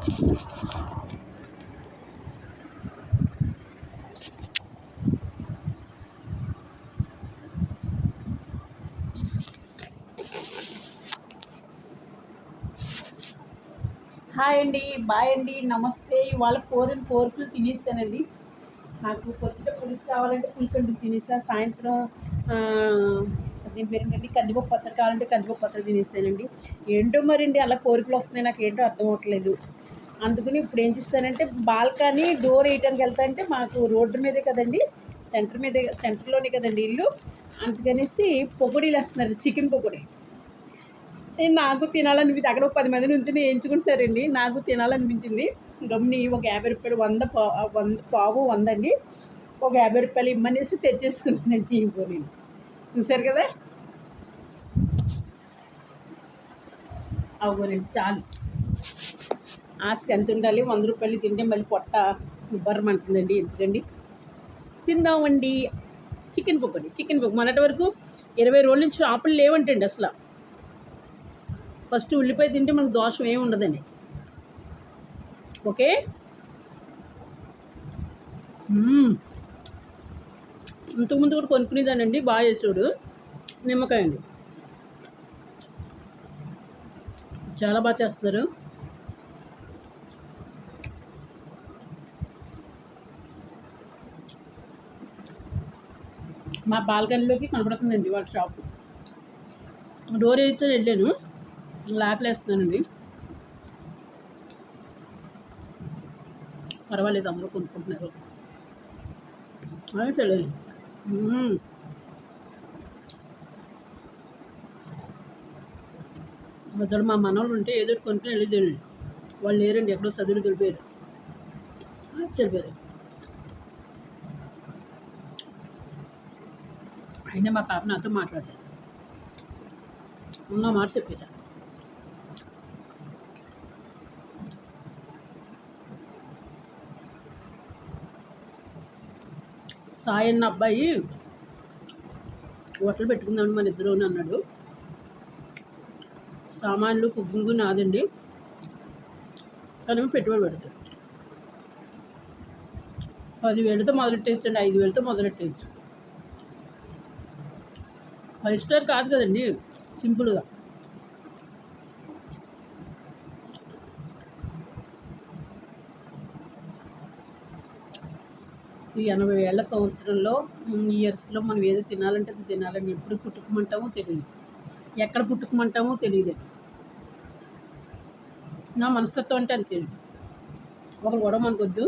Hi అండి, bye అండి, నమస్తే. ఇవాళ కోరికలు తినేసానండి. నాకు పొద్దుట పులుసు కావాలంటే పులుసు వండుకు తినేసా. సాయంత్రం దీని పేరు ఏంటంటే కందిపప్పు పచ్చడి కావాలంటే కందిపప్పు పచ్చడి తినేసానండి. ఏంటో మరండి అలా కోరికలు వస్తున్నాయి, నాకు ఏంటో అర్థం అవ్వట్లేదు. అందుకని ఇప్పుడు ఏం చేస్తానంటే బాల్కనీ డోర్ వేయటానికి వెళ్తా అంటే మాకు రోడ్డు మీదే కదండి, సెంటర్లోనే కదండి ఇల్లు. అందుకనేసి పొగడీలు వేస్తున్నారు, చికెన్ పొగడి. నాకు తినాలనిపించింది. అక్కడ ఒక 10 మంది నుంచి వేయించుకుంటున్నారండి. నాకు తినాలనిపించింది. గమ్ముని ఒక 50 రూపాయలు, 100 పావు 100 అండి. ఒక 50 రూపాయలు ఇమ్మనేసి తెచ్చేసుకున్నానండి. ఇంకో నేను చూసారు కదా, అవునండి చాలు. ఆశకి ఎంత ఉండాలి, 100 రూపాయలు తింటే మళ్ళీ పొట్ట ఉబ్బరమంటుందండి. ఎందుకండి, తిందామండి. చికెన్ పొగడి మొన్నటి వరకు 20 రోజుల నుంచి షాపులు లేవంటండి అసలు. ఫస్ట్ ఉల్లిపాయ తింటే మనకు దోషం ఏమి ఉండదండి. ఓకే. ఇంతకుముందు కూడా కొనుక్కునేదానండి, బాగా చేసాడు. నిమ్మకాయ అండి, చాలా బాగా చేస్తున్నారు. మా బాల్కనీలోకి కనపడుతుందండి వాళ్ళ షాపు. డోర్ వేస్తే వెళ్ళాను, లాకలేస్తున్నానండి. పర్వాలేదు, అందరూ కొనుక్కుంటున్నారు. అదే తెలియదు. అసలు మా మనవాళ్ళు ఉంటే ఏదో కొనుక్కుని వెళ్ళేదేనండి. వాళ్ళు లేరండి, ఎక్కడో చదువులు గెలిపారు, చదివారు. అయినా మా పాప నాతో మాట్లాడతారు, ఉన్న మాట చెప్పేశాను. సాయి అన్న అబ్బాయి హోటల్ పెట్టుకుందామని మన ఇద్దరు అన్నాడు. సామాన్లు కుకింగ్ నాదండి, కానీ పెట్టుబడి పెడతాడు. 10,000తో మొదలెట్టేయచ్చండి, 5,000తో మొదలెట్టేయచ్చు. 5 స్టార్ కాదు కదండి, సింపుల్గా. ఈ 80 ఏళ్ల సంవత్సరంలో ఇయర్స్లో మనం ఏదో తినాలంటే అది తినాలండి. ఎప్పుడు పుట్టుకమంటామో తెలియదు, ఎక్కడ పుట్టుకమంటామో తెలియదు. నా మనస్తత్వం అంటే అది తెలియదు. ఒకరు కూడా మనకొద్దు.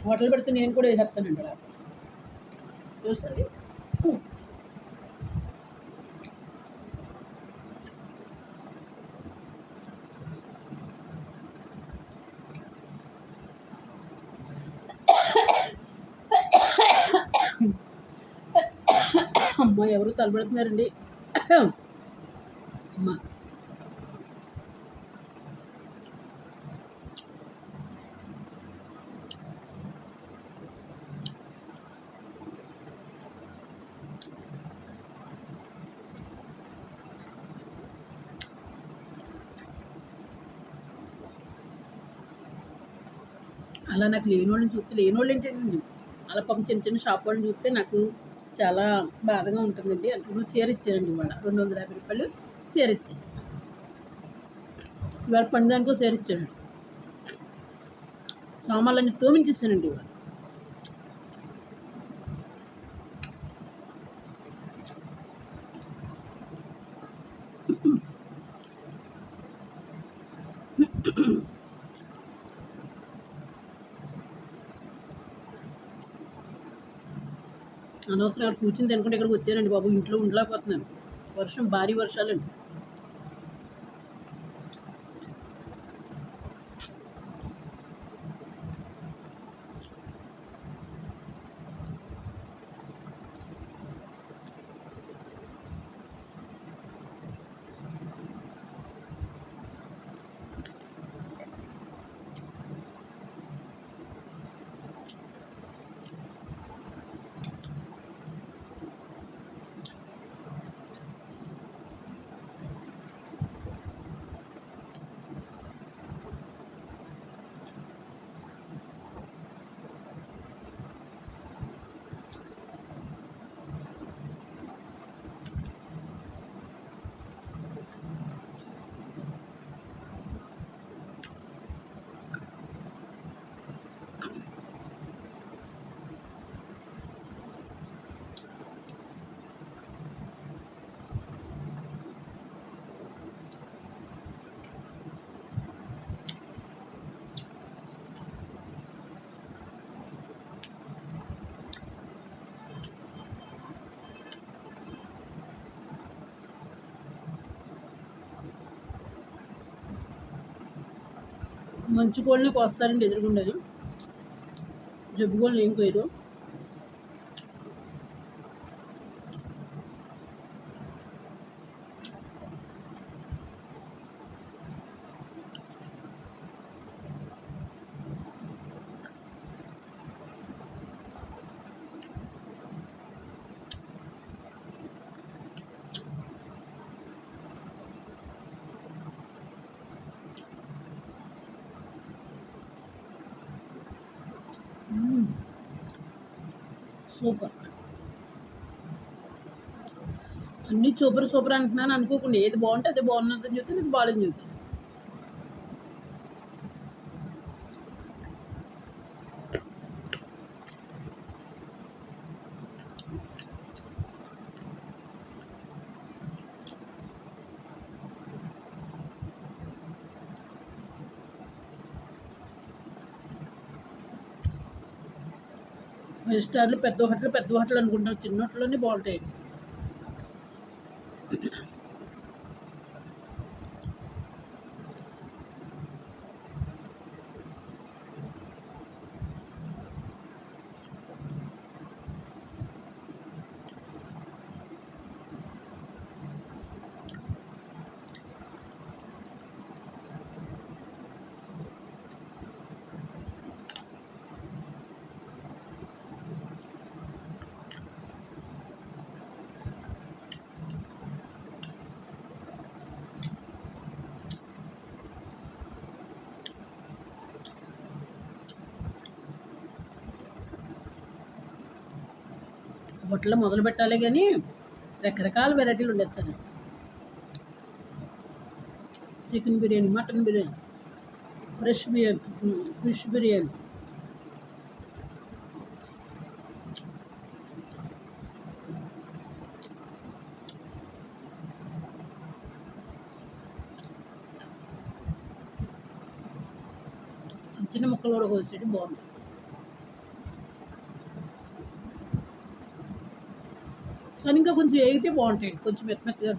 హోటల్ పెడితే నేను కూడా వేసేస్తానండి అలా. చూస్తుంది అమ్మ, ఎవరు తలబెడుతున్నారండి. అమ్మ, అలా నాకు లేనివాళ్ళని చూస్తే, లేనివాళ్ళు ఏంటండి అలా పాపం చిన్న చిన్న షాప్ వాళ్ళని చూస్తే నాకు చాలా బాధగా ఉంటుందండి. అందుకు చీర ఇచ్చానండి ఇవాళ, 250 రూపాయలు చీర ఇచ్చాను. ఇవాళ పండుదానికో చీర ఇచ్చానండి. సామాన్లన్నీ తోమించేసానండి ఇవాళ. అనవసరం అక్కడ కూర్చుని తినుకుంటే ఇక్కడికి వచ్చానండి బాబు. ఇంట్లో ఉండలేకపోతున్నాను, భారీ వర్షాలండి. మంచి కోళ్ళని కోస్తారండి ఎదురుగుండదు, జబ్బు కోళ్ళని ఏం కోయరు. సూపర్. అన్నీ సూపర్ సూపర్ అంటున్నాను అనుకోకుండా, ఏది బాగుంటే అది బాగున్నదని చెప్తే నేను బాగాలని చెప్తాను. ఫైవ్ స్టార్లు పెద్ద హోటల్ అనుకుంటాను, చిన్న హోటల్లోనే బాగుంటాయి. హోటల్లో మొదలు పెట్టాలి కానీ రకరకాల వెరైటీలు ఉండేస్తాను. Chicken biryani, mutton biryani, fish biryani. చిన్న చిన్న ముక్కలు కూడా కోసేటి బాగుంది. కానీ ఇంకా కొంచెం వేగితే బాగుంటాయి, కొంచెం మెత్తగా.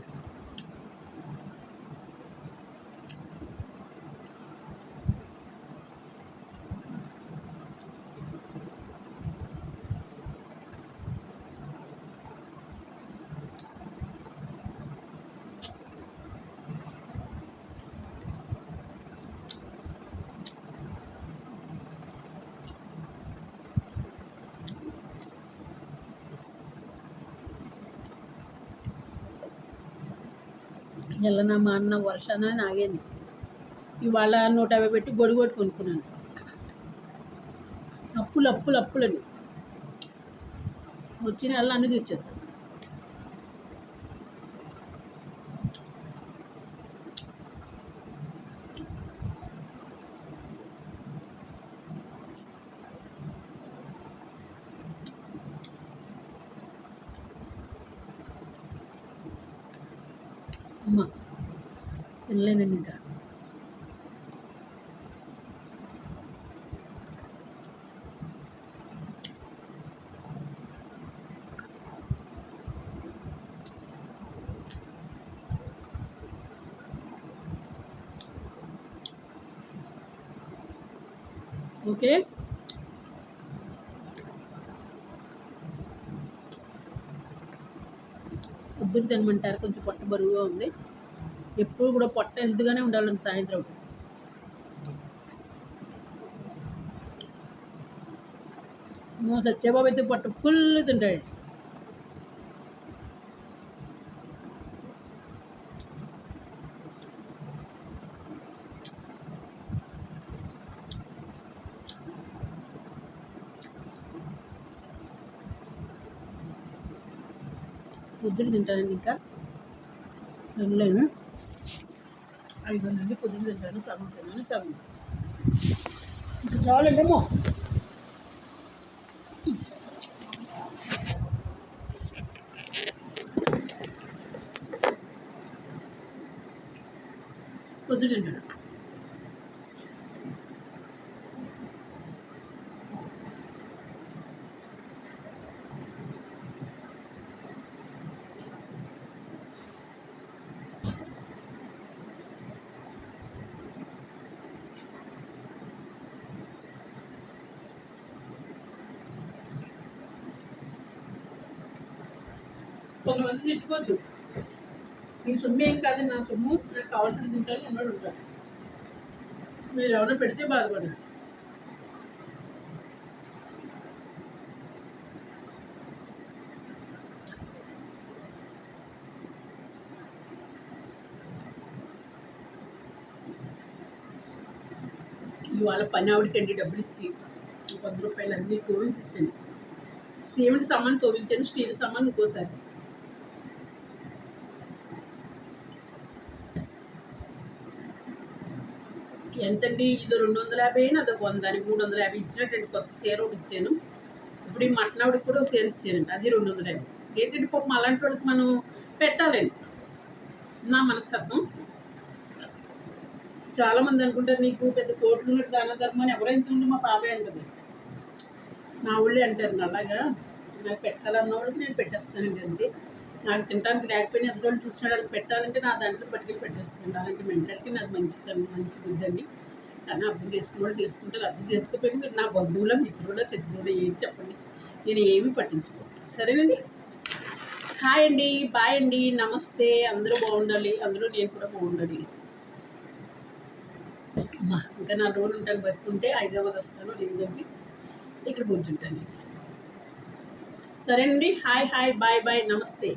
ఎల్లనా మా అన్న వర్షాన నాగేని ఇవాళ 150 పెట్టి గొడుగొట్టు కొనుక్కున్నాను. అప్పులని వచ్చిన నెలలో అన్నీ తీర్చేస్తాను. అమ్మ తినలేనండి ఇంకా. ఓకే, పొద్దున తినమంటారు, కొంచెం పొట్ట బరువుగా ఉంది. ఎప్పుడు కూడా పొట్ట హెల్త్గానే ఉండాలండి సాయంత్రం. సత్యబాబు అయితే పొట్ట ఫుల్ తింటాడు. పొద్దున తింటానండి, ఇంకా తినలేను. 5 నుండి పొద్దున తింటాను, సగం తిన్నాను, సగం ఇంకా చాలండేమో. పొద్దున తింటాను. కొంతమంది తిట్టుకోవద్దు. మీ సొమ్ము ఏం కాదు, నా సొమ్ము నాకు కావాల్సిన తింటాను ఎన్నోడు ఉంటారు. మీరు ఎవరైనా పెడితే బాధపడరు. ఇవాళ పని ఆవిడకండి డబ్బులు ఇచ్చి 10 రూపాయలు అన్నీ తోవించేసాను. సిమెంట్ సామాన్ తోవించాను, స్టీల్ సామాన్ ఇంకోసారి. ఎంతండి? ఇది 250 అయినా అదొక 100 అని 350 ఇచ్చినట్టండి. కొత్త చీర ఒకటి ఇచ్చాను. ఇప్పుడు ఈ మటన్ ఆవిడకి కూడా ఒక చీర ఇచ్చానండి, అది 250. ఏంటంటే పాపం అలాంటి వాళ్ళకి మనం పెట్టాలండి. నా మనస్తత్వం. చాలామంది అనుకుంటారు నీకు పెద్ద కోట్లు ఉన్నట్టు దాన ధర్మం అని. ఎవరైతే ఉంటే మా బాబాయ్ అంటుంది, నా ఊళ్ళో అంటారు. అలాగా నాకు పెట్టాలన్న వాళ్ళకి నేను పెట్టేస్తానండి అంతే. నాకు తినడానికి లేకపోయినా ఎదురు వాళ్ళు చూసిన వాళ్ళకి పెట్టాలంటే నా దాంట్లో పట్టుకెళ్ళి పెట్టేస్తాను. అలాంటి మెంటాలిటీ నాకు మంచి బుద్ధి అండి. కానీ అర్థం చేసుకున్న వాళ్ళు చేసుకుంటారు, అర్థం చేసుకోకపోయినా మీరు నా బంధువుల మిత్రుల శత్రువుల ఏంటి చెప్పండి, నేను ఏమీ పట్టించుకోను. సరేనండి. హాయ్ అండి, బాయ్ అండి, నమస్తే. అందరూ బాగుండాలి, అందులో నేను కూడా బాగుండాలి. ఇంకా 4 రోజులు ఉంటాను, బతుకుంటే హైదరాబాద్ వస్తాను, లేదండి ఇక్కడ కూర్చుంటాను. సరేనండి. హాయ్ హాయ్, బాయ్ బాయ్, నమస్తే.